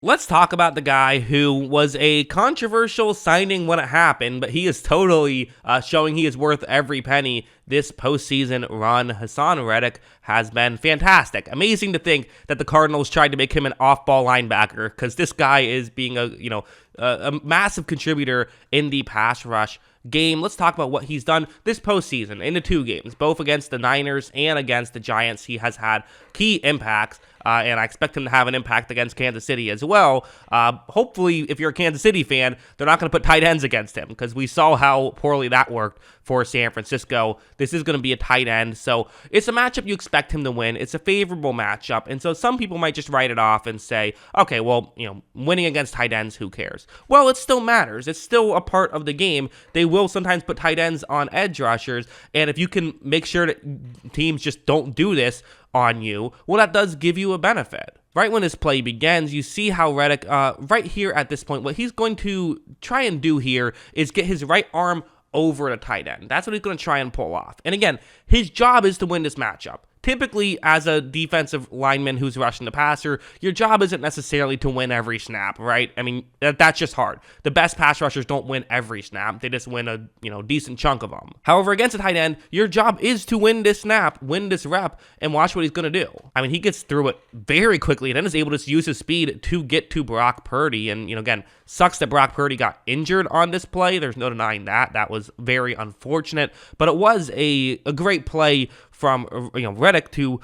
Let's talk about the guy who was a controversial signing when it happened, but he is totally showing he is worth every penny this postseason run. Haason Reddick has been fantastic. Amazing to think that the Cardinals tried to make him an off-ball linebacker, because this guy is being a massive contributor in the pass rush game. Let's talk about what he's done this postseason in the two games, both against the Niners and against the Giants. He has had key impacts, and I expect him to have an impact against Kansas City as well. Hopefully, if you're a Kansas City fan, they're not going to put tight ends against him, because we saw how poorly that worked for San Francisco. This is going to be a tight end, so it's a matchup you expect him to win. It's a favorable matchup, and so some people might just write it off and say, okay, well, winning against tight ends, who cares? Well, it still matters. It's still a part of the game. They will sometimes put tight ends on edge rushers, and if you can make sure that teams just don't do this on you, well, that does give you a benefit. Right when this play begins, you see how Reddick, right here at this point, what he's going to try and do here is get his right arm over the tight end. That's what he's going to try and pull off. And again, his job is to win this matchup. Typically, as a defensive lineman who's rushing the passer, your job isn't necessarily to win every snap, right? I mean, that's just hard. The best pass rushers don't win every snap. They just win a decent chunk of them. However, against a tight end, your job is to win this snap, win this rep, and watch what he's going to do. I mean, he gets through it very quickly and then is able to use his speed to get to Brock Purdy. And, again, sucks that Brock Purdy got injured on this play. There's no denying that. That was very unfortunate, but it was a great play from Reddick to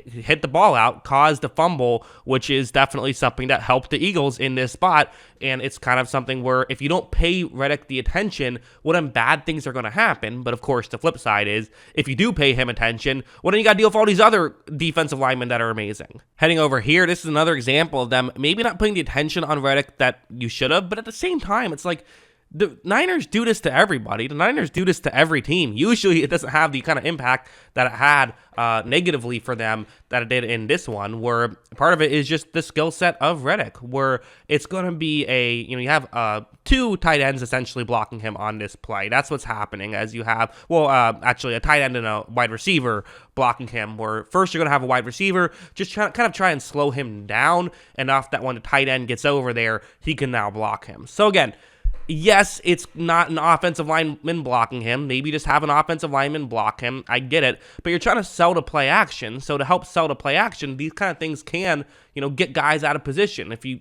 hit the ball out, caused the fumble, which is definitely something that helped the Eagles in this spot. And it's kind of something where if you don't pay Reddick the attention, well, then bad things are going to happen. But of course, the flip side is if you do pay him attention, well, then you got to deal with all these other defensive linemen that are amazing. Heading over here, this is another example of them maybe not putting the attention on Reddick that you should have, but at the same time, it's like, the Niners do this to everybody. The Niners do this to every team. Usually it doesn't have the kind of impact that it had negatively for them that it did in this one, where part of it is just the skill set of Reddick, where it's going to be you have two tight ends essentially blocking him on this play. That's what's happening, as you have, actually a tight end and a wide receiver blocking him, where first you're going to have a wide receiver just kind of try and slow him down enough that when the tight end gets over there, he can now block him. So again, yes, it's not an offensive lineman blocking him. Maybe just have an offensive lineman block him. I get it. But you're trying to sell to play action. So to help sell to play action, these kind of things can, get guys out of position. If you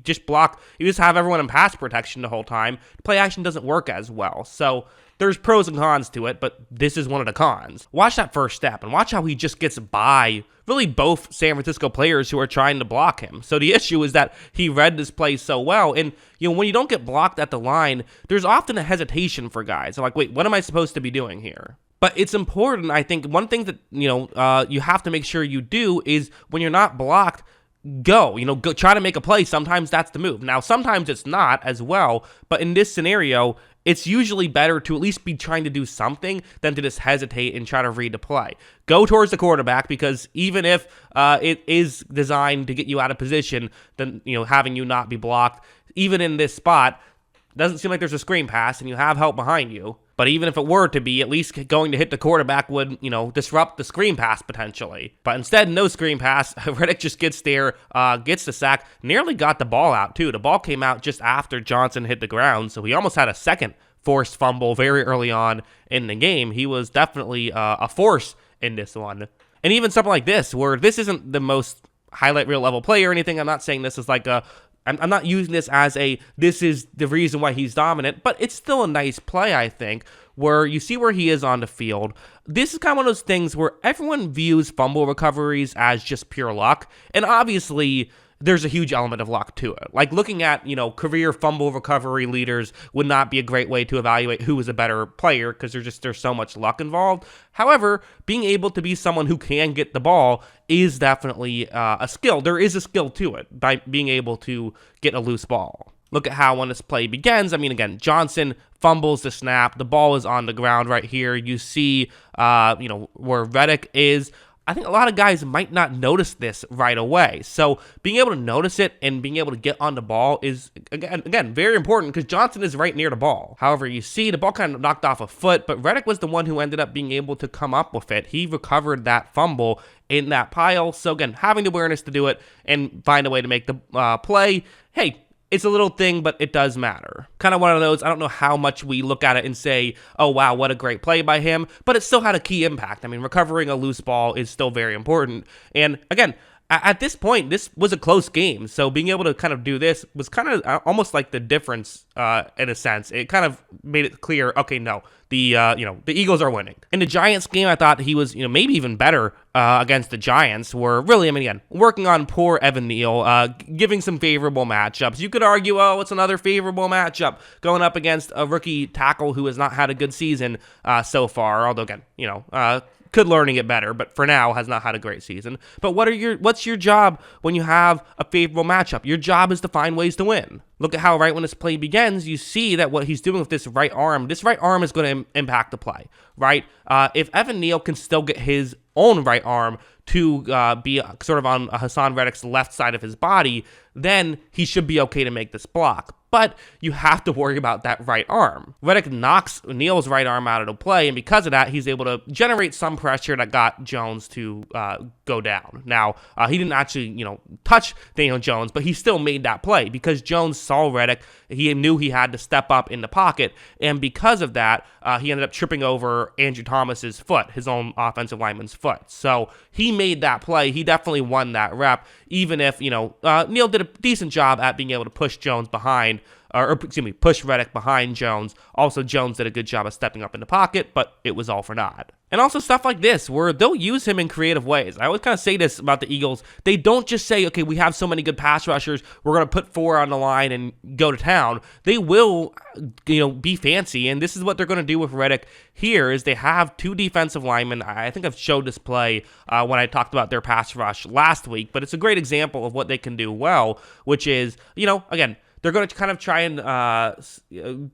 just block, you just have everyone in pass protection the whole time, play action doesn't work as well. So there's pros and cons to it, but this is one of the cons. Watch that first step and watch how he just gets by really both San Francisco players who are trying to block him. So the issue is that he read this play so well, and when you don't get blocked at the line, there's often a hesitation for guys. They're like, wait, what am I supposed to be doing here? But it's important, I think, one thing that, you have to make sure you do is when you're not blocked, go try to make a play. Sometimes that's the move. Now, sometimes it's not as well, but in this scenario, it's usually better to at least be trying to do something than to just hesitate and try to read the play. Go towards the quarterback, because even if it is designed to get you out of position, then having you not be blocked, even in this spot, doesn't seem like there's a screen pass and you have help behind you. But even if it were to be, at least going to hit the quarterback would, disrupt the screen pass potentially. But instead, no screen pass. Reddick just gets there, gets the sack, nearly got the ball out too. The ball came out just after Johnson hit the ground, so he almost had a second forced fumble very early on in the game. He was definitely a force in this one. And even something like this, where this isn't the most highlight reel level play or anything. I'm not saying this is like I'm not using this as this is the reason why he's dominant, but it's still a nice play, I think, where you see where he is on the field. This is kind of one of those things where everyone views fumble recoveries as just pure luck, and obviously there's a huge element of luck to it. Like looking at, career fumble recovery leaders would not be a great way to evaluate who is a better player, because there's so much luck involved. However, being able to be someone who can get the ball is definitely a skill. There is a skill to it by being able to get a loose ball. Look at how when this play begins. I mean, again, Johnson fumbles the snap. The ball is on the ground right here. You see, where Reddick is. I think a lot of guys might not notice this right away. So being able to notice it and being able to get on the ball is, again, very important because Johnson is right near the ball. However, you see the ball kind of knocked off a foot, but Reddick was the one who ended up being able to come up with it. He recovered that fumble in that pile. So again, having the awareness to do it and find a way to make the play, hey, it's a little thing, but it does matter. Kind of one of those, I don't know how much we look at it and say, oh, wow, what a great play by him, but it still had a key impact. I mean, recovering a loose ball is still very important. And again, at this point, this was a close game, so being able to kind of do this was kind of almost like the difference in a sense. It kind of made it clear, okay, no, the Eagles are winning. In the Giants game, I thought he was, maybe even better against the Giants. Were really, again, working on poor Evan Neal, giving some favorable matchups. You could argue, oh, it's another favorable matchup going up against a rookie tackle who has not had a good season so far. Although, again, could learn to get better, but for now has not had a great season. But what's your job when you have a favorable matchup? Your job is to find ways to win. Look at how right when this play begins, you see that what he's doing with this right arm is going to impact the play, right? If Evan Neal can still get his own right arm to be sort of on Haason Reddick's left side of his body, then he should be okay to make this block. But you have to worry about that right arm. Reddick knocks Neal's right arm out of the play, and because of that, he's able to generate some pressure that got Jones to go down. Now, he didn't actually, touch Daniel Jones, but he still made that play because Jones saw Reddick. He knew he had to step up in the pocket, and because of that, he ended up tripping over Andrew Thomas's foot, his own offensive lineman's foot. So he made that play. He definitely won that rep, even if, Neal did a decent job at being able to push Jones behind, push Reddick behind Jones. Also, Jones did a good job of stepping up in the pocket, but it was all for naught. And also stuff like this, where they'll use him in creative ways. I always kind of say this about the Eagles. They don't just say, okay, we have so many good pass rushers, we're going to put 4 on the line and go to town. They will, be fancy, and this is what they're going to do with Reddick here, is they have 2 defensive linemen. I think I've showed this play when I talked about their pass rush last week, but it's a great example of what they can do well, which is, again, they're going to kind of try and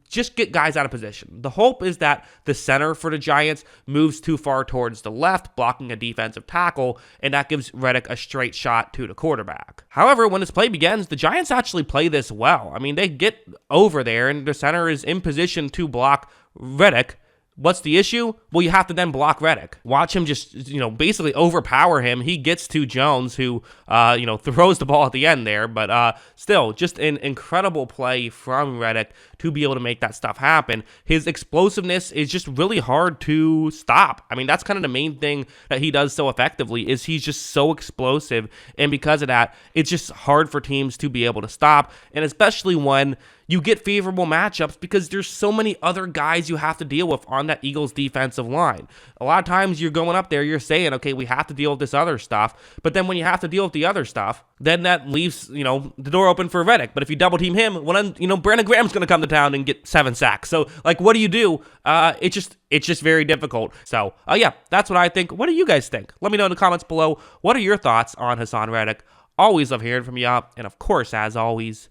just get guys out of position. The hope is that the center for the Giants moves too far towards the left, blocking a defensive tackle, and that gives Reddick a straight shot to the quarterback. However, when this play begins, the Giants actually play this well. I mean, they get over there, and the center is in position to block Reddick. What's the issue? Well, you have to then block Reddick. Watch him just, basically overpower him. He gets to Jones, who, throws the ball at the end there. But still, just an incredible play from Reddick to be able to make that stuff happen. His explosiveness is just really hard to stop. I mean, that's kind of the main thing that he does so effectively, is he's just so explosive. And because of that, it's just hard for teams to be able to stop. And especially when you get favorable matchups, because there's so many other guys you have to deal with on that Eagles defensive line. A lot of times you're going up there, you're saying, okay, we have to deal with this other stuff. But then when you have to deal with the other stuff, then that leaves, the door open for Reddick. But if you double team him, well, then, Brandon Graham's going to come to town and get 7 sacks. So, what do you do? It's just very difficult. So, yeah, that's what I think. What do you guys think? Let me know in the comments below. What are your thoughts on Haason Reddick? Always love hearing from you. And of course, as always,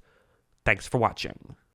thanks for watching.